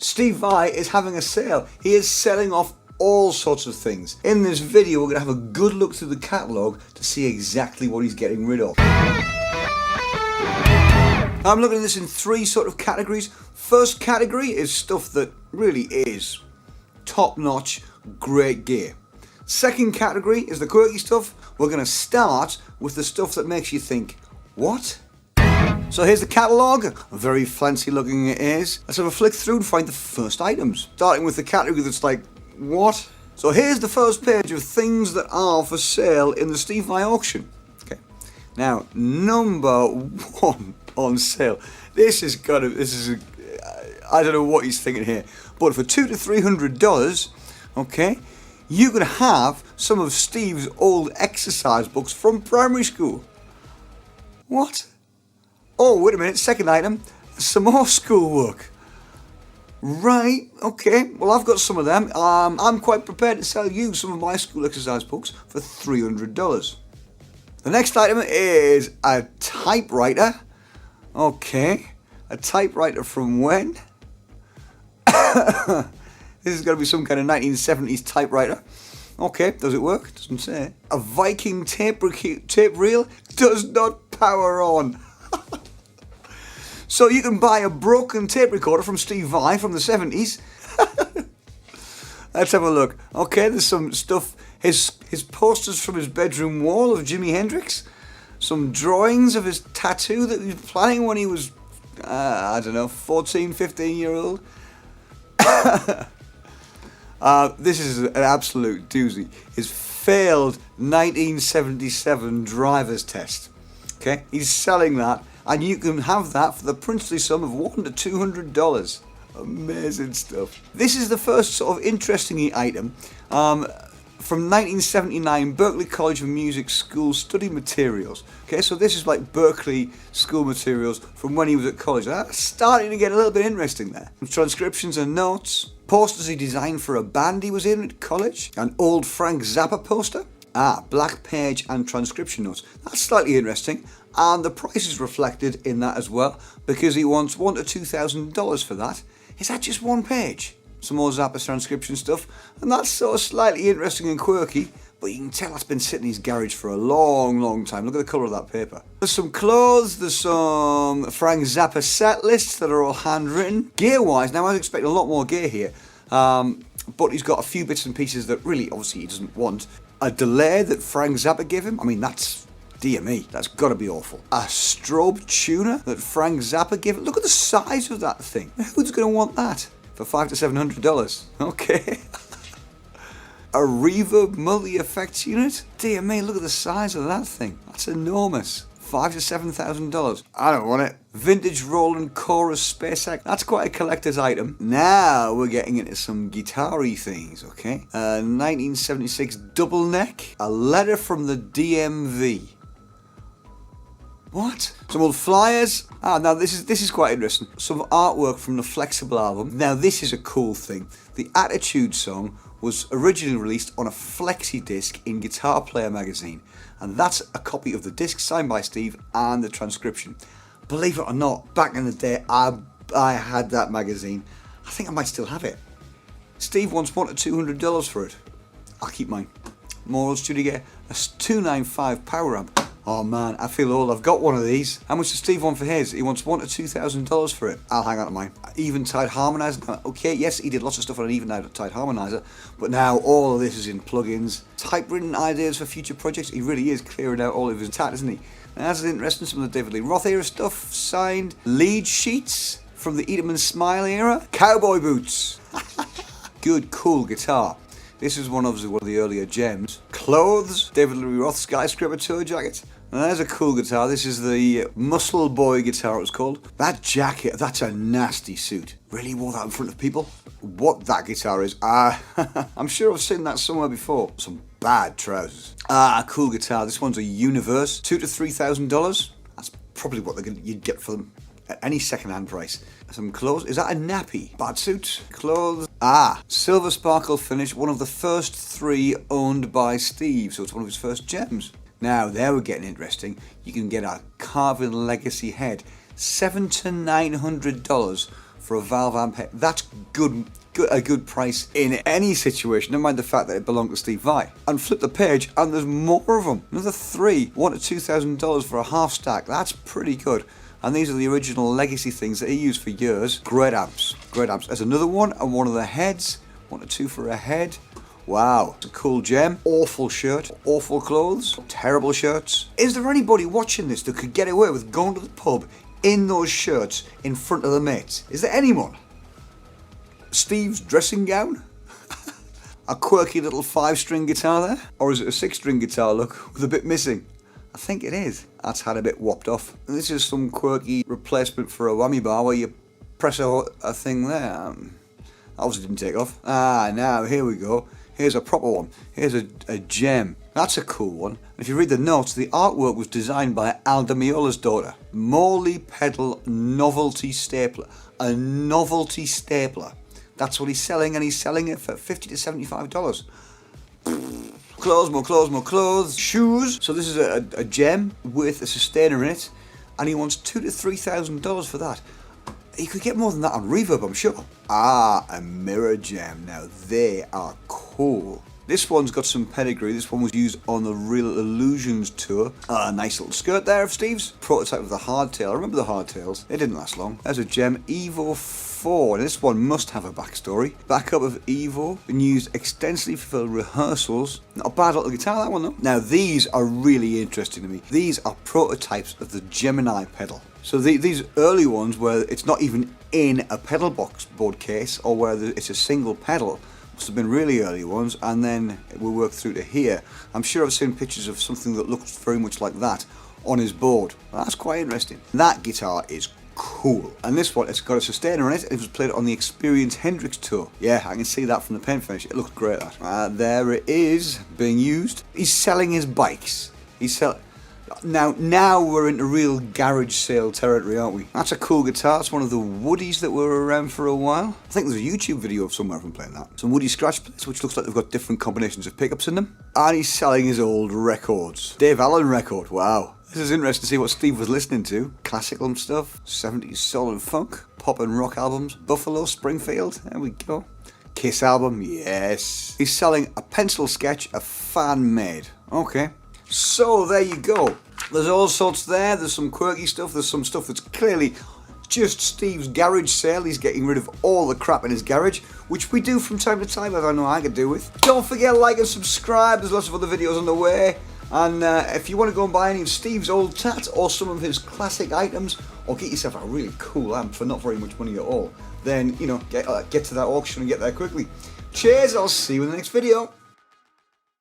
Steve Vai is having a sale. He is selling off all sorts of things. In this video, we're going to have a good look through the catalogue to see exactly what he's getting rid of. I'm looking at this in three sort of categories. First category is stuff that really is top-notch, great gear. Second category is the quirky stuff. We're going to start with the stuff that makes you think, what? So here's the catalogue. Very fancy looking it is. Let's have a flick through and find the first items. Starting with the category that's like, what? So here's the first page of things that are for sale in the Steve Vai auction. Okay. Now, number one on sale. I don't know what he's thinking here, but for $200 to $300, okay, you could have some of Steve's old exercise books from primary school. What? Oh, wait a minute, second item, some more schoolwork. Right, okay, well I've got some of them. I'm quite prepared to sell you some of my school exercise books for $300. The next item is a typewriter. Okay, a typewriter from when? This is going to be some kind of 1970s typewriter. Okay, does it work? Doesn't say. A Viking tape reel does not power on. So you can buy a broken tape recorder from Steve Vai from the 70s. Let's have a look. Okay, there's some stuff. His posters from his bedroom wall of Jimi Hendrix. Some drawings of his tattoo that he was planning when he was, I don't know, 14, 15-year-old. This is an absolute doozy. His failed 1977 driver's test. Okay, he's selling that, and you can have that for the princely sum of $100 to $200. Amazing stuff. This is the first sort of interesting item from 1979 Berklee College of Music School study materials. Okay, so this is like Berklee school materials from when he was at college. That's starting to get a little bit interesting there. Some transcriptions and notes. Posters he designed for a band he was in at college. An old Frank Zappa poster. Black page and transcription notes. That's slightly interesting. And the price is reflected in that as well, because he wants $1,000 to $2,000 for that. Is that just one page? Some more Zappa transcription stuff, and that's sort of slightly interesting and quirky, but you can tell that's been sitting in his garage for a long time. Look at the colour of that paper. There's some clothes, there's some Frank Zappa set lists that are all handwritten. Gear-wise, now I was expecting a lot more gear here, but he's got a few bits and pieces that really, obviously, he doesn't want. A delay that Frank Zappa gave him, I mean, that's, dear me, that's got to be awful. A strobe tuner that Frank Zappa gave him. Look at the size of that thing. Who's going to want that? For $500 to $700. Okay. A reverb multi-effects unit? Dear me, look at the size of that thing. That's enormous. $5,000 to $7,000. I don't want it. Vintage Roland Chorus SpaceX. That's quite a collector's item. Now we're getting into some guitar-y things, okay? 1976 double neck. A letter from the DMV. What? Some old flyers. Now this is quite interesting. Some artwork from the Flexable album. Now this is a cool thing. The Attitude song was originally released on a flexi disc in Guitar Player magazine, and that's a copy of the disc signed by Steve and the transcription. Believe it or not, back in the day, I had that magazine. I think I might still have it. Steve wants $100 to $200 for it. I'll keep mine. Moral Studio Gear, a 295 power amp. Oh man, I feel old. I've got one of these. How much does Steve want for his? He wants $1,000 to $2,000 for it. I'll hang on to mine. Eventide harmonizer. Okay, yes, he did lots of stuff on an Eventide harmonizer, but now all of this is in plugins. Typewritten ideas for future projects. He really is clearing out all of his tat, isn't he? Now, that's interesting. Some of the David Lee Roth era stuff signed. Lead sheets from the Edelman Smile era. Cowboy boots. Good, cool guitar. This is one of the earlier gems. Clothes. David Lee Roth Skyscraper tour jacket. And there's a cool guitar. This is the Muscle Boy guitar, it was called. That jacket, that's a nasty suit. Really wore that in front of people? What that guitar is, I'm sure I've seen that somewhere before. Some bad trousers. A cool guitar. This one's a Universe. $2,000 to $3,000. That's probably what you'd get for them at any second-hand price. Some clothes. Is that a nappy? Bad suit. Clothes. Silver sparkle finish. One of the first 3 owned by Steve. So it's one of his first gems. Now, there we're getting interesting. You can get a Carvin Legacy head. $700 to $900 for a valve amp head. That's a good price in any situation, never mind the fact that it belonged to Steve Vai. And flip the page and there's more of them. Another $1,000 to $2,000 for a half stack. That's pretty good. And these are the original legacy things that he used for years. Great amps, great amps. There's another one and one of the heads. 1 or 2 for a head. Wow, it's a cool gem. Awful shirt, awful clothes, terrible shirts. Is there anybody watching this that could get away with going to the pub in those shirts in front of the mates? Is there anyone? Steve's dressing gown? A quirky little 5-string guitar there? Or is it a 6-string guitar, look, with a bit missing? I think it is. That's had a bit whopped off. And this is some quirky replacement for a whammy bar where you press a thing there. Obviously didn't take off. Now here we go. Here's a proper one. Here's a gem. That's a cool one. And if you read the notes, the artwork was designed by Al DeMiola's daughter. Morley Pedal Novelty Stapler. A novelty stapler. That's what he's selling, and he's selling it for $50 to $75. Clothes, more clothes, more clothes. Shoes. So this is a gem with a sustainer in it, and he wants $2,000 to $3,000 for that. You could get more than that on Reverb, I'm sure. A mirror gem. Now, they are cool. This one's got some pedigree. This one was used on the Real Illusions tour. A nice little skirt there of Steve's. Prototype of the hardtail. I remember the hardtails. They didn't last long. There's a gem, Evo 4. This one must have a backstory. Backup of Evo. Been used extensively for rehearsals. Not a bad little guitar, that one though. Now, these are really interesting to me. These are prototypes of the Gemini pedal. So these early ones where it's not even in a pedal board case, or where it's a single pedal, must have been really early ones, and then we'll work through to here. I'm sure I've seen pictures of something that looks very much like that on his board. That's quite interesting. That guitar is cool. And this one, it's got a sustainer in it. It was played on the Experience Hendrix tour. Yeah, I can see that from the paint finish. It looks great, that. There it is, being used. He's selling his bikes. Now we're into real garage sale territory, aren't we? That's a cool guitar. It's one of the Woodies that were around for a while. I think there's a YouTube video of somewhere of him playing that. Some Woody scratch plates, which looks like they've got different combinations of pickups in them. And he's selling his old records. Dave Allen record, wow. This is interesting to see what Steve was listening to. Classical stuff, 70s soul and funk, pop and rock albums, Buffalo, Springfield, there we go. Kiss album, yes. He's selling a pencil sketch, a fan made. Okay. So there you go. There's all sorts there. There's some quirky stuff. There's some stuff that's clearly just Steve's garage sale. He's getting rid of all the crap in his garage, which we do from time to time, as I know I could do with. Don't forget to like and subscribe. There's lots of other videos on the way. And if you want to go and buy any of Steve's old tat or some of his classic items, or get yourself a really cool amp for not very much money at all, then, you know, get to that auction and get there quickly. Cheers. I'll see you in the next video.